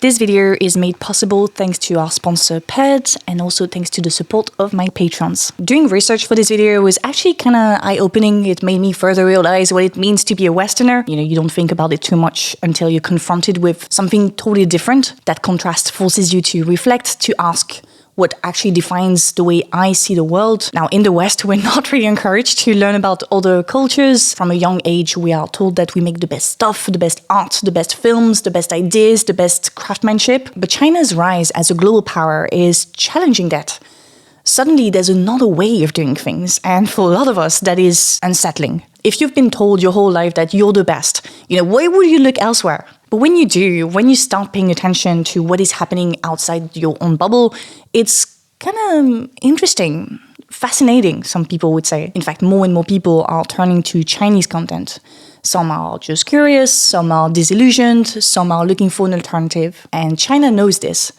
This video is made possible thanks to our sponsor Paired and also thanks to the support of my patrons. Doing research for this video was actually kind of eye-opening. It made me further realize what it means to be a Westerner. You know, you don't think about it too much until you're confronted with something totally different. That contrast forces you to reflect, to ask, what actually defines the way I see the world. Now, in the West, we're not really encouraged to learn about other cultures. From a young age, we are told that we make the best stuff, the best art, the best films, the best ideas, the best craftsmanship. But China's rise as a global power is challenging that. Suddenly, there's another way of doing things, and for a lot of us, that is unsettling. If you've been told your whole life that you're the best, why would you look elsewhere? But when you do, when you start paying attention to what is happening outside your own bubble, it's kind of interesting, fascinating, some people would say. In fact, more and more people are turning to Chinese content. Some are just curious, some are disillusioned, some are looking for an alternative. And China knows this.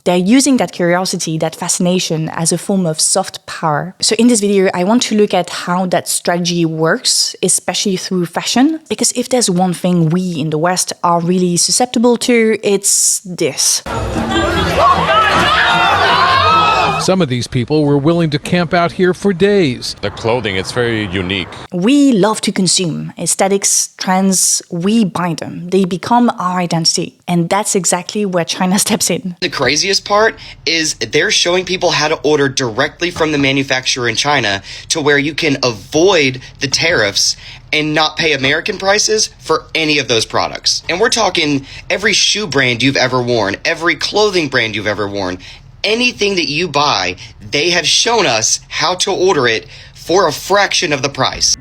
They're using that curiosity, that fascination as a form of soft power. So in this video, I want to look at how that strategy works, especially through fashion. Because if there's one thing we in the West are really susceptible to, it's this. Some of these people were willing to camp out here for days. The clothing, it's very unique. We love to consume. Aesthetics, trends, we buy them. They become our identity. And that's exactly where China steps in. The craziest part is they're showing people how to order directly from the manufacturer in China to where you can avoid the tariffs and not pay American prices for any of those products. And we're talking every shoe brand you've ever worn, every clothing brand you've ever worn, anything that you buy, they have shown us how to order it for a fraction of the price.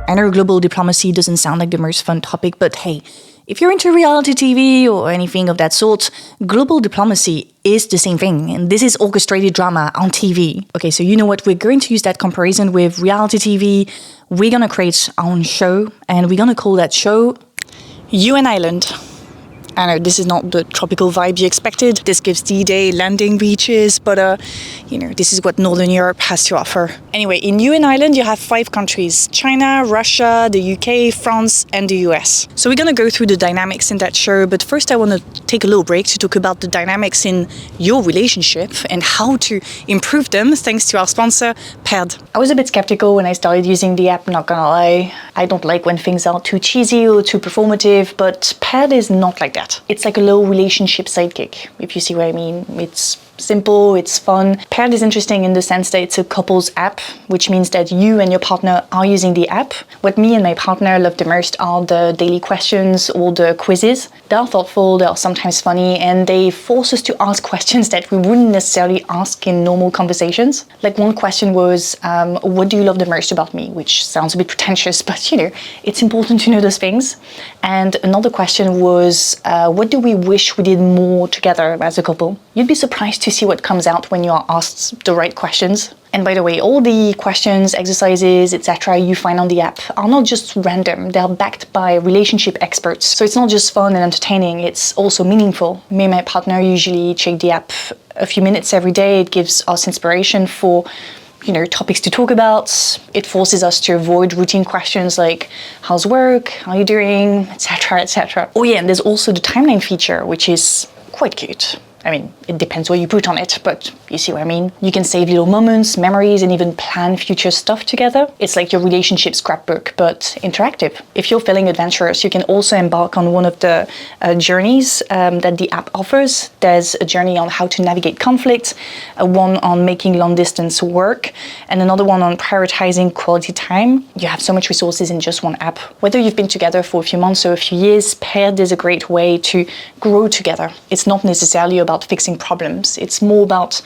I know global diplomacy doesn't sound like the most fun topic, but hey, if you're into reality TV or anything of that sort, global diplomacy is the same thing, and this is orchestrated drama on TV. Okay, so you know what? We're going to use that comparison with reality TV. We're gonna create our own show, and we're gonna call that show UN Island. I know this is not the tropical vibe you expected. This gives D-Day landing beaches, but this is what Northern Europe has to offer. Anyway, in UN Island, you have 5 countries: China, Russia, the UK, France, and the US. So we're gonna go through the dynamics in that show, but first I wanna take a little break to talk about the dynamics in your relationship and how to improve them thanks to our sponsor, Paired. I was a bit skeptical when I started using the app, not gonna lie. I don't like when things are too cheesy or too performative, but Paired is not like that. It's like a little relationship sidekick, if you see what I mean. It's simple, it's fun. Paired is interesting in the sense that it's a couples app, which means that you and your partner are using the app. What me and my partner love the most are the daily questions or the quizzes. They're thoughtful, they're sometimes funny, and they force us to ask questions that we wouldn't necessarily ask in normal conversations. Like one question was, what do you love the most about me? Which sounds a bit pretentious, but it's important to know those things. And another question was, what do we wish we did more together as a couple? You'd be surprised to see what comes out when you are asked the right questions. And by the way, all the questions, exercises, etc. you find on the app are not just random, they're backed by relationship experts. So it's not just fun and entertaining, it's also meaningful. Me and my partner usually check the app a few minutes every day. It gives us inspiration for topics to talk about. It forces us to avoid routine questions like, how's work, how are you doing, etc., etc. Oh yeah, and there's also the timeline feature, which is quite cute. I mean, it depends what you put on it, but you see what I mean? You can save little moments, memories, and even plan future stuff together. It's like your relationship scrapbook, but interactive. If you're feeling adventurous, you can also embark on one of the journeys that the app offers. There's a journey on how to navigate conflict, one on making long distance work, and another one on prioritizing quality time. You have so much resources in just one app. Whether you've been together for a few months or a few years, Paired is a great way to grow together. It's not necessarily about fixing problems. It's more about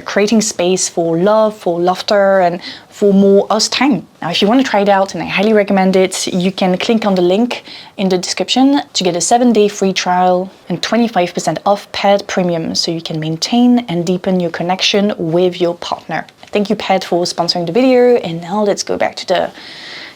creating space for love, for laughter, and for more us time. Now, if you want to try it out, and I highly recommend it, you can click on the link in the description to get a 7-day free trial and 25% off Paired Premium, so you can maintain and deepen your connection with your partner. Thank you, Paired, for sponsoring the video, and now let's go back to the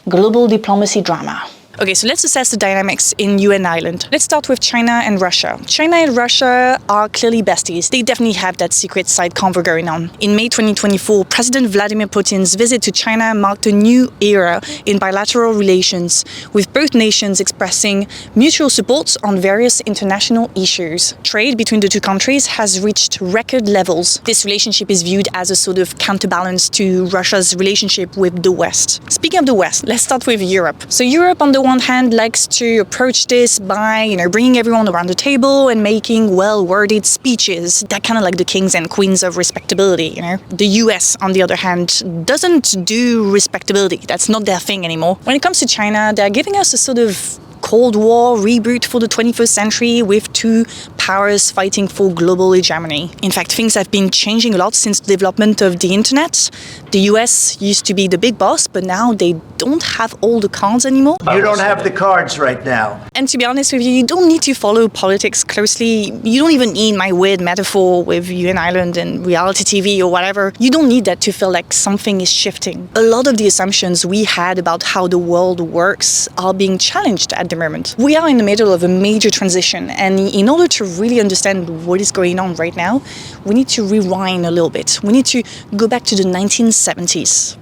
global diplomacy drama. Okay, so let's assess the dynamics in UN Island. Let's start with China and Russia. China and Russia are clearly besties. They definitely have that secret side convo going on. In May 2024, President Vladimir Putin's visit to China marked a new era in bilateral relations, with both nations expressing mutual support on various international issues. Trade between the two countries has reached record levels. This relationship is viewed as a sort of counterbalance to Russia's relationship with the West. Speaking of the West, let's start with Europe. So Europe, on the one hand, likes to approach this by, bringing everyone around the table and making well-worded speeches. They're kind of like the kings and queens of respectability, The US, on the other hand, doesn't do respectability. That's not their thing anymore. When it comes to China, they're giving us a sort of Cold War reboot for the 21st century with two powers fighting for global hegemony. In fact, things have been changing a lot since the development of the internet. The US used to be the big boss, but now they don't have all the cards anymore. You don't have the cards right now. And to be honest with you, you don't need to follow politics closely. You don't even need my weird metaphor with UN Island and reality TV or whatever. You don't need that to feel like something is shifting. A lot of the assumptions we had about how the world works are being challenged at the moment. We are in the middle of a major transition, and in order to really understand what is going on right now, we need to rewind a little bit. We need to go back to the 1970s.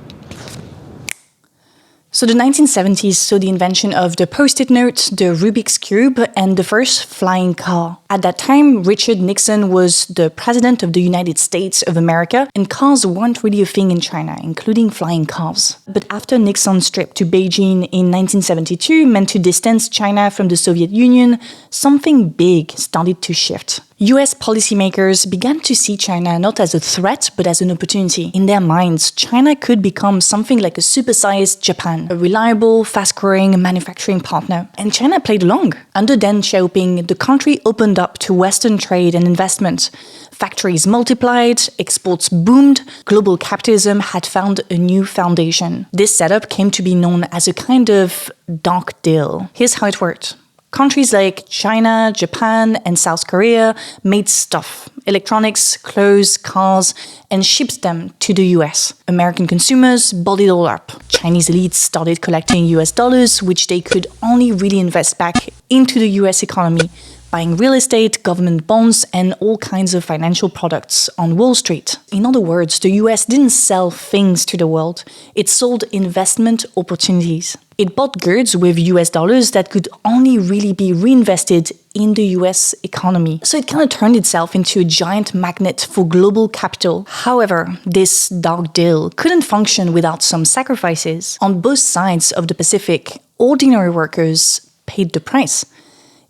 So the 1970s saw the invention of the Post-it note, the Rubik's Cube, and the first flying car. At that time, Richard Nixon was the president of the United States of America, and cars weren't really a thing in China, including flying cars. But after Nixon's trip to Beijing in 1972 meant to distance China from the Soviet Union, something big started to shift. US policymakers began to see China not as a threat, but as an opportunity. In their minds, China could become something like a supersized Japan, a reliable, fast-growing manufacturing partner. And China played along. Under Deng Xiaoping, the country opened up to Western trade and investment. Factories multiplied, exports boomed, global capitalism had found a new foundation. This setup came to be known as a kind of dark deal. Here's how it worked. Countries like China, Japan, and South Korea made stuff, electronics, clothes, cars, and shipped them to the US. American consumers bought it all up. Chinese elites started collecting US dollars, which they could only really invest back into the US economy, buying real estate, government bonds, and all kinds of financial products on Wall Street. In other words, the US didn't sell things to the world, it sold investment opportunities. It bought goods with US dollars that could only really be reinvested in the US economy. So it kind of turned itself into a giant magnet for global capital. However, this dark deal couldn't function without some sacrifices. On both sides of the Pacific, ordinary workers paid the price.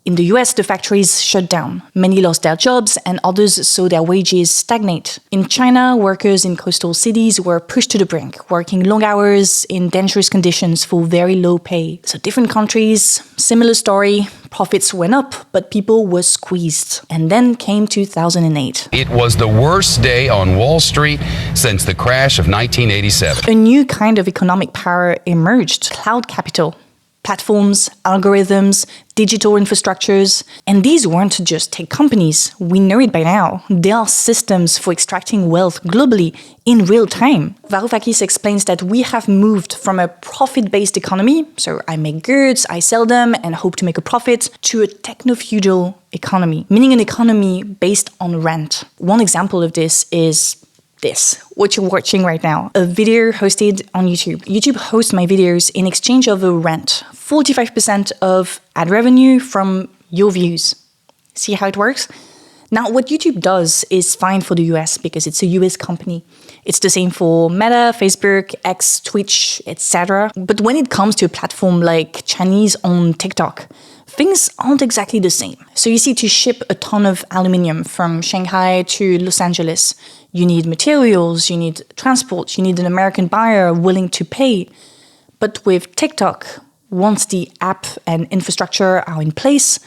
In the US, the factories shut down. Many lost their jobs and others saw their wages stagnate. In China, workers in coastal cities were pushed to the brink, working long hours in dangerous conditions for very low pay. So different countries, similar story. Profits went up, but people were squeezed. And then came 2008. It was the worst day on Wall Street since the crash of 1987. A new kind of economic power emerged, cloud capital. Platforms, algorithms, digital infrastructures. And these weren't just tech companies. We know it by now. They are systems for extracting wealth globally in real time. Varoufakis explains that we have moved from a profit-based economy, so I make goods, I sell them, and hope to make a profit, to a techno-feudal economy, meaning an economy based on rent. One example of this is this, what you're watching right now, a video hosted on YouTube. YouTube hosts my videos in exchange of a rent, 45% of ad revenue from your views. See how it works? Now, what YouTube does is fine for the US because it's a US company. It's the same for Meta, Facebook, X, Twitch, etc. But when it comes to a platform like Chinese-owned TikTok, things aren't exactly the same. So you see, to ship a ton of aluminium from Shanghai to Los Angeles, you need materials, you need transport, you need an American buyer willing to pay. But with TikTok, once the app and infrastructure are in place,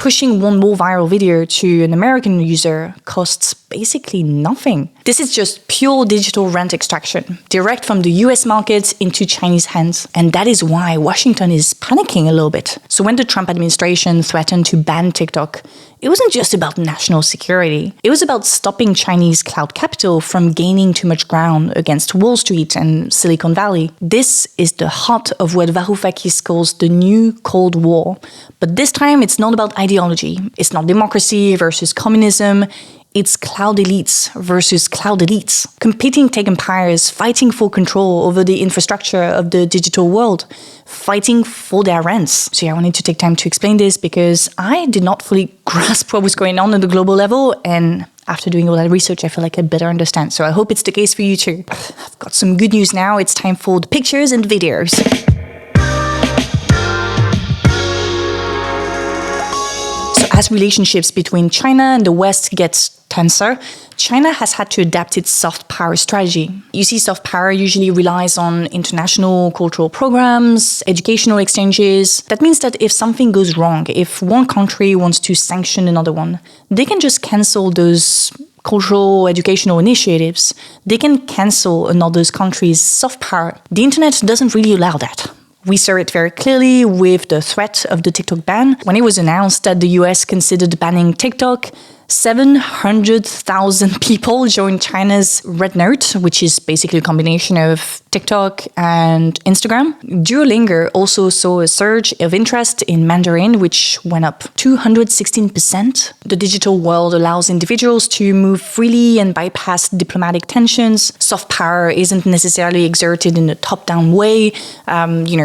Pushing one more viral video to an American user costs basically nothing. This is just pure digital rent extraction, direct from the US market into Chinese hands. And that is why Washington is panicking a little bit. So when the Trump administration threatened to ban TikTok, it wasn't just about national security. It was about stopping Chinese cloud capital from gaining too much ground against Wall Street and Silicon Valley. This is the heart of what Varoufakis calls the new Cold War. But this time, it's not about ideology. It's not democracy versus communism. It's cloud elites versus cloud elites. Competing tech empires fighting for control over the infrastructure of the digital world, fighting for their rents. So I wanted to take time to explain this because I did not fully grasp what was going on at the global level, and after doing all that research, I feel like I better understand. So I hope it's the case for you too. I've got some good news now. It's time for the pictures and videos. As relationships between China and the West gets tenser, China has had to adapt its soft power strategy. You see, soft power usually relies on international cultural programs, educational exchanges. That means that if something goes wrong, if one country wants to sanction another one, they can just cancel those cultural, educational initiatives. They can cancel another country's soft power. The internet doesn't really allow that. We saw it very clearly with the threat of the TikTok ban. When it was announced that the US considered banning TikTok, 700,000 people joined China's Red Note, which is basically a combination of TikTok and Instagram. Duolingo also saw a surge of interest in Mandarin, which went up 216%. The digital world allows individuals to move freely and bypass diplomatic tensions. Soft power isn't necessarily exerted in a top-down way,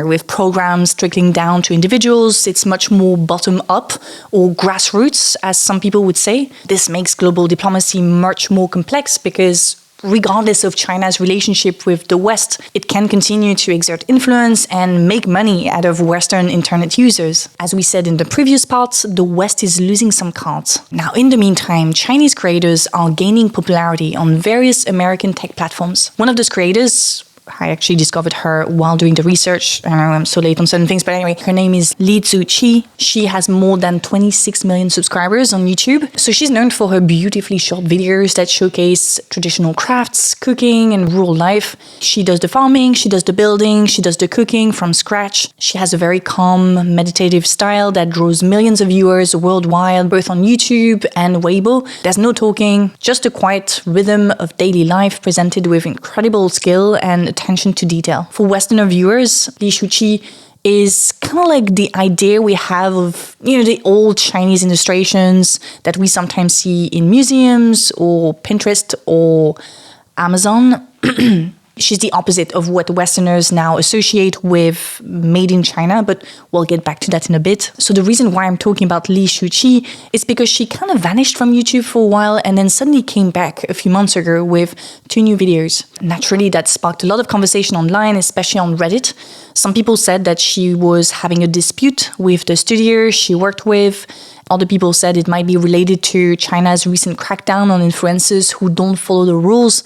with programs trickling down to individuals. It's much more bottom-up or grassroots, as some people would say. This makes global diplomacy much more complex because regardless of China's relationship with the West, it can continue to exert influence and make money out of Western internet users. As we said in the previous parts, the West is losing some cards. Now, in the meantime, Chinese creators are gaining popularity on various American tech platforms. One of those creators, I actually discovered her while doing the research. I know I'm so late on certain things, but anyway, her name is Li Zuqi. She has more than 26 million subscribers on YouTube. So she's known for her beautifully short videos that showcase traditional crafts, cooking, and rural life. She does the farming, she does the building, she does the cooking from scratch. She has a very calm, meditative style that draws millions of viewers worldwide, both on YouTube and Weibo. There's no talking, just a quiet rhythm of daily life presented with incredible skill and attention to detail. For Westerner viewers, Li Zuqi is kind of like the idea we have of, the old Chinese illustrations that we sometimes see in museums or Pinterest or Amazon. She's the opposite of what Westerners now associate with made in China, but we'll get back to that in a bit. So the reason why I'm talking about Li Zuqi is because she kind of vanished from YouTube for a while and then suddenly came back a few months ago with 2 new videos. Naturally, that sparked a lot of conversation online, especially on Reddit. Some people said that she was having a dispute with the studio she worked with. Other people said it might be related to China's recent crackdown on influencers who don't follow the rules.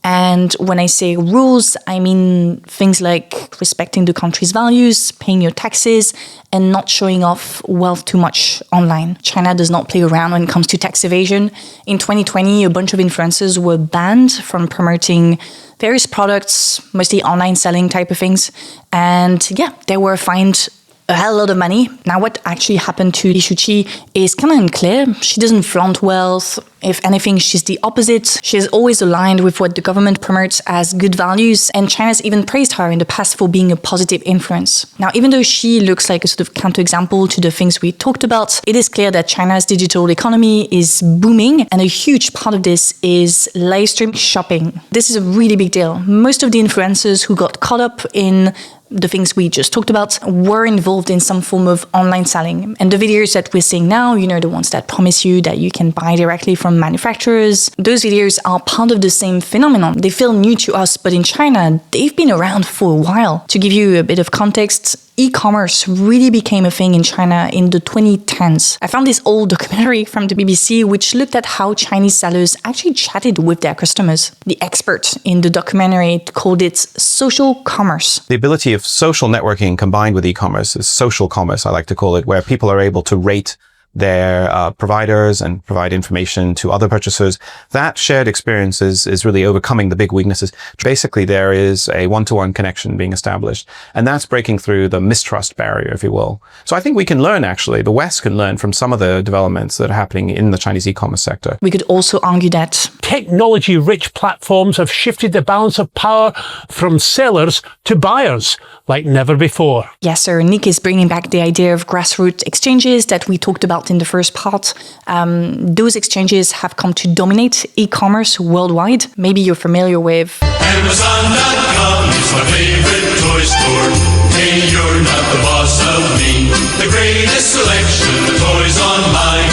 And when I say rules, I mean things like respecting the country's values, paying your taxes, and not showing off wealth too much online. China does not play around when it comes to tax evasion. In 2020, a bunch of influencers were banned from promoting various products, mostly online selling type of things. And they were fined a hell lot of money. Now, what actually happened to Li Zuqi is kind of unclear. She doesn't flaunt wealth. If anything, she's the opposite. She is always aligned with what the government promotes as good values, and China's even praised her in the past for being a positive influence. Now, even though she looks like a sort of counterexample to the things we talked about, it is clear that China's digital economy is booming, and a huge part of this is live stream shopping. This is a really big deal. Most of the influencers who got caught up in the things we just talked about were involved in some form of online selling. And the videos that we're seeing now, the ones that promise you that you can buy directly from manufacturers, those videos are part of the same phenomenon. They feel new to us, but in China, they've been around for a while. To give you a bit of context, e-commerce really became a thing in China in the 2010s. I found this old documentary from the BBC which looked at how Chinese sellers actually chatted with their customers. The expert in the documentary called it social commerce. The ability of social networking combined with e-commerce is social commerce, I like to call it, where people are able to rate their providers and provide information to other purchasers. That shared experience is really overcoming the big weaknesses. Basically, there is a one-to-one connection being established, and that's breaking through the mistrust barrier, if you will. So I think we can learn, actually, the West can learn from some of the developments that are happening in the Chinese e-commerce sector. We could also argue that technology-rich platforms have shifted the balance of power from sellers to buyers like never before. Yes, sir. Nick is bringing back the idea of grassroots exchanges that we talked about in the first part. Those exchanges have come to dominate e-commerce worldwide. Maybe you're familiar with Amazon.com is my favorite toy store. Hey, you're not the boss of me. The greatest selection of toys online.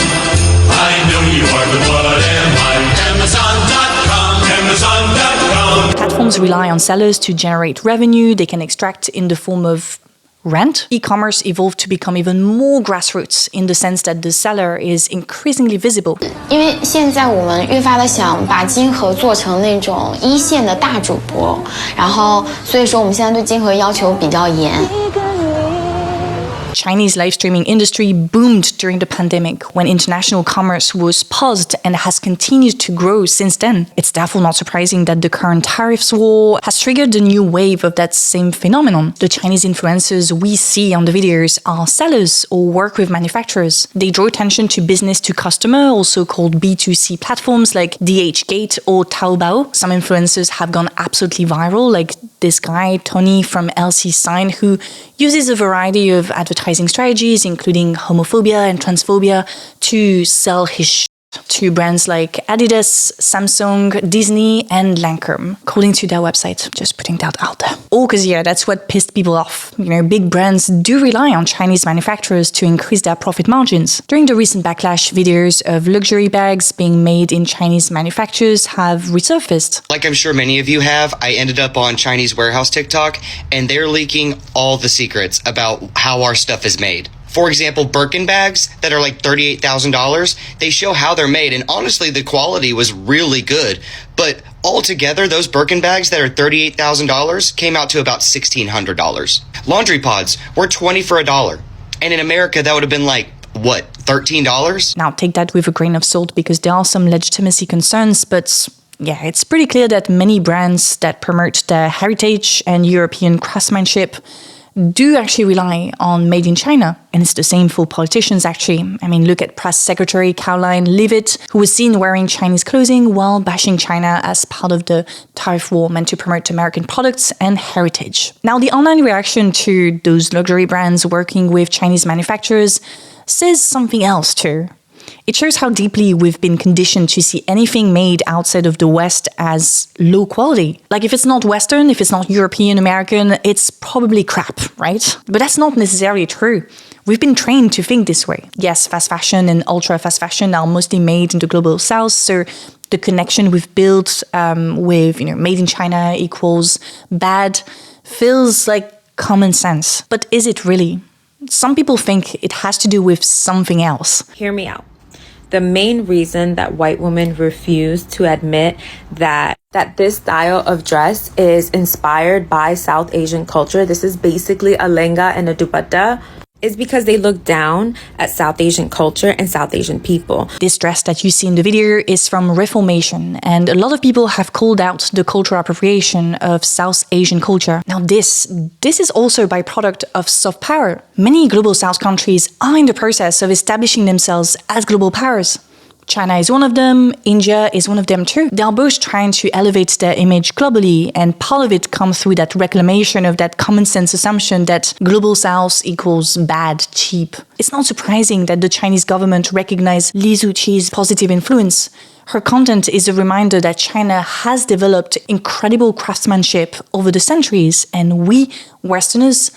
I know you are, but what am I? Amazon.com, Amazon.com. Platforms rely on sellers to generate revenue they can extract in the form of rent. E-commerce evolved to become even more grassroots in the sense that the seller is increasingly visible. 因为现在我们越发的想把金河做成那种一线的大主播，然后所以说我们现在对金河要求比较严。Chinese live streaming industry boomed during the pandemic when international commerce was paused and has continued to grow since then. It's therefore not surprising that the current tariffs war has triggered a new wave of that same phenomenon. The Chinese influencers we see on the videos are sellers or work with manufacturers. They draw attention to business to customer, also called B2C platforms like DHgate or Taobao. Some influencers have gone absolutely viral, like this guy, Tony from LC Sign, who uses a variety of advertising strategies, including homophobia and transphobia, to sell his to brands like Adidas, Samsung, Disney, and Lancome, according to their website. Just putting that out there. Oh, because yeah, that's what pissed people off. You know, big brands do rely on Chinese manufacturers to increase their profit margins. During the recent backlash, videos of luxury bags being made in Chinese manufacturers have resurfaced. Like I'm sure many of you have, I ended up on Chinese warehouse TikTok, and they're leaking all the secrets about how our stuff is made. For example, Birkin bags that are like $38,000, they show how they're made, and honestly, the quality was really good. But altogether, those Birkin bags that are $38,000 came out to about $1,600. Laundry pods were $20 for $1. And in America, that would have been like, what, $13? Now, take that with a grain of salt because there are some legitimacy concerns, but yeah, it's pretty clear that many brands that promote their heritage and European craftsmanship do actually rely on made in China. And it's the same for politicians, actually. I mean, look at Press Secretary Caroline Leavitt, who was seen wearing Chinese clothing while bashing China as part of the tariff war meant to promote American products and heritage. Now, the online reaction to those luxury brands working with Chinese manufacturers says something else too. It shows how deeply we've been conditioned to see anything made outside of the West as low quality. Like if it's not Western, if it's not European, American, it's probably crap, right? But that's not necessarily true. We've been trained to think this way. Yes, fast fashion and ultra fast fashion are mostly made in the global south, so the connection we've built with, made in China equals bad feels like common sense. But is it really? Some people think it has to do with something else. Hear me out. The main reason that white women refuse to admit that this style of dress is inspired by South Asian culture, this is basically a lehenga and a dupatta, is because they look down at South Asian culture and South Asian people. This dress that you see in the video is from Reformation, and a lot of people have called out the cultural appropriation of South Asian culture. Now this is also a byproduct of soft power. Many global South countries are in the process of establishing themselves as global powers. China is one of them, India is one of them too. They are both trying to elevate their image globally, and part of it comes through that reclamation of that common sense assumption that global south equals bad, cheap. It's not surprising that the Chinese government recognized Li Zuqi's positive influence. Her content is a reminder that China has developed incredible craftsmanship over the centuries, and we, Westerners,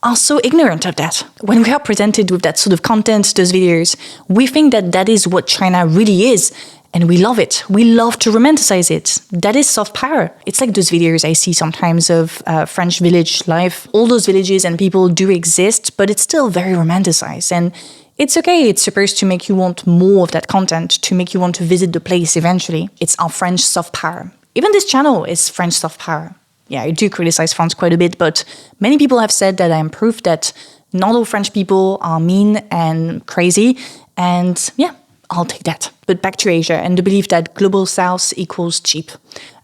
are so ignorant of that. When we are presented with that sort of content, those videos, we think that that is what China really is, and we love it. We love to romanticize it. That is soft power. It's like those videos I see sometimes of French village life. All those villages and people do exist, but it's still very romanticized. And it's okay, it's supposed to make you want more of that content, to make you want to visit the place eventually. It's our French soft power. Even this channel is French soft power. Yeah, I do criticize France quite a bit, but many people have said that I am proof that not all French people are mean and crazy, And yeah, I'll take that. But back to Asia and the belief that global south equals cheap.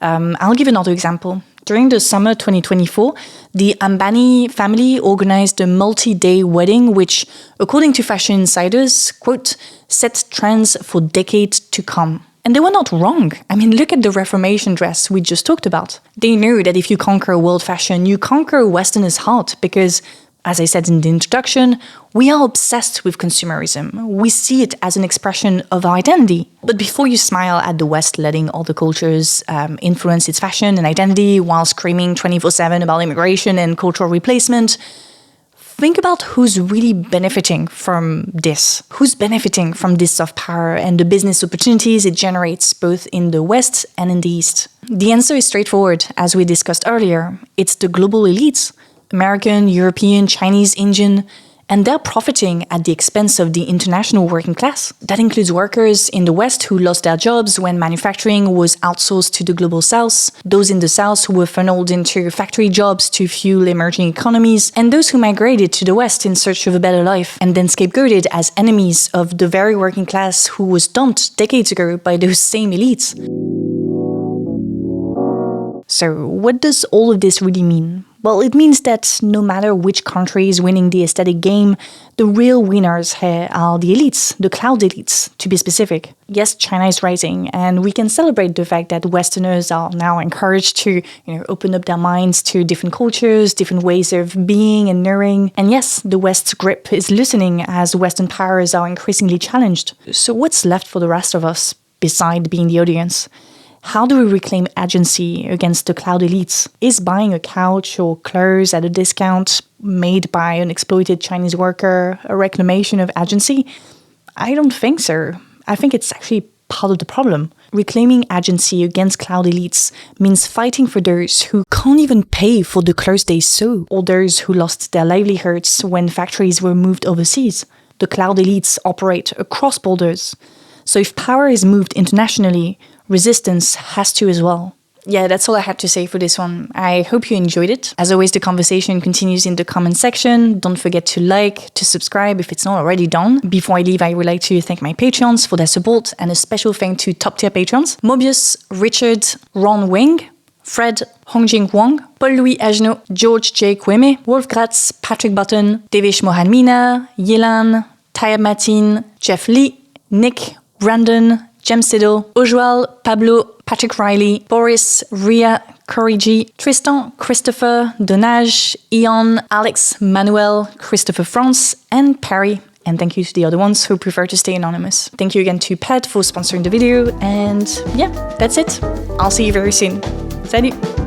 I'll give another example. During the summer 2024, the Ambani family organized a multi-day wedding which, according to fashion insiders, quote, set trends for decades to come. And they were not wrong. I mean, look at the Reformation dress we just talked about. They knew that if you conquer world fashion, you conquer a Westerner's heart because, as I said in the introduction, we are obsessed with consumerism. We see it as an expression of our identity. But before you smile at the West letting other cultures influence its fashion and identity while screaming 24/7 about immigration and cultural replacement, think about who's really benefiting from this. Who's benefiting from this soft power and the business opportunities it generates both in the West and in the East? The answer is straightforward, as we discussed earlier. It's the global elites. American, European, Chinese, Indian, and they're profiting at the expense of the international working class. That includes workers in the West who lost their jobs when manufacturing was outsourced to the global South, those in the South who were funneled into factory jobs to fuel emerging economies, and those who migrated to the West in search of a better life and then scapegoated as enemies of the very working class who was dumped decades ago by those same elites. So, what does all of this really mean? Well, it means that no matter which country is winning the aesthetic game, the real winners here are the elites, the cloud elites, to be specific. Yes, China is rising, and we can celebrate the fact that Westerners are now encouraged to, open up their minds to different cultures, different ways of being and knowing. And yes, the West's grip is loosening as Western powers are increasingly challenged. So what's left for the rest of us, beside being the audience? How do we reclaim agency against the cloud elites? Is buying a couch or clothes at a discount made by an exploited Chinese worker a reclamation of agency? I don't think so. I think it's actually part of the problem. Reclaiming agency against cloud elites means fighting for those who can't even pay for the clothes they sew, or those who lost their livelihoods when factories were moved overseas. The cloud elites operate across borders. So if power is moved internationally, resistance has to as well. Yeah, that's all I had to say for this one. I hope you enjoyed it. As always, the conversation continues in the comment section. Don't forget to like, to subscribe if it's not already done. Before I leave, I would like to thank my Patreons for their support, and a special thank to top-tier Patrons: Mobius, Richard, Ron Wing, Fred, Hongjing Wang, Paul-Louis Agenot, George J. Kweme, Wolf Gratz, Patrick Button, Devish Mohanmina, Yelan, Tayab Matin, Jeff Lee, Nick, Brandon, Jem Siddle, Ojual, Pablo, Patrick Riley, Boris, Ria, Corey G, Tristan, Christopher, Donáth, Ian, Alex, Manuel, Christopher France, and Perry. And thank you to the other ones who prefer to stay anonymous. Thank you again to Pat for sponsoring the video, and yeah, that's it. I'll see you very soon. Salut!